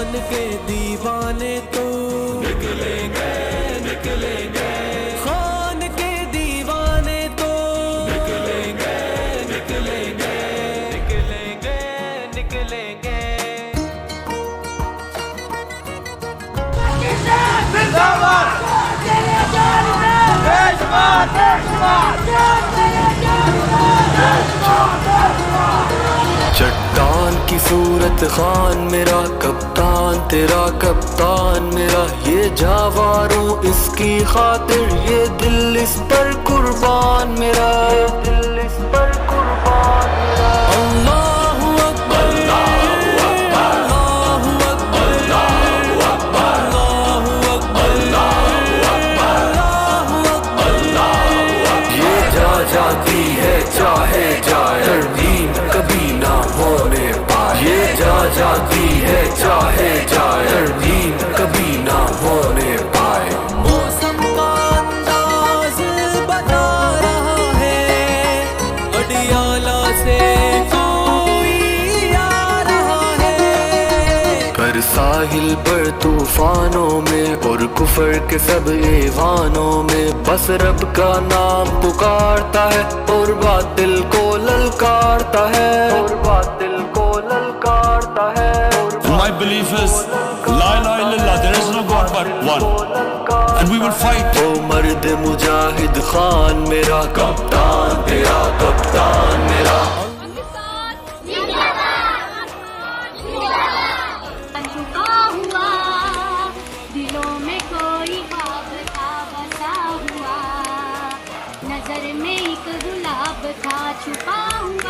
खान के दीवाने तो निकलेंगे निकलेंगे, खान के दीवाने तो निकलेंगे निकलेंगे निकलेंगे निकलेंगे। चट्टान की सूरत खान मेरा कप्तान, तेरा कप्तान मेरा, ये जावारों इसकी खातिर, ये दिल इस पर कुर्बान मेरा, दिल इस पर कुर्बान मेरा। अल्लाहु अकबर अल्लाहु अकबर अल्लाहु अकबर अल्लाहु अकबर अल्लाहु अकबर अल्लाहु अकबर। ये जाती है चाहे जाए, तरमीम कभी ना होने पाए। ये जाती है चाहे जाए, तरमीम कभी ना होने पाए। मौसम का अंदाज बता रहा है, अडियाला से कोई आ रहा है। पर साहिल पर तूफानों में और कुफर के सब ऐवानों में, बस रब का नाम पुकारता है और बातिल को ललकारता है, और बातिल को ललकारता है। My belief is La ilaha illallah, there is no God but one, and we will fight. ओ मर्द मुजाहिद खान मेरा कप्तान, तेरा कप्तान मेरा। छुपा हुआ दिलों में कोई ख्वाब था बसा हुआ, नजर में एक गुलाब था छुपा हुआ।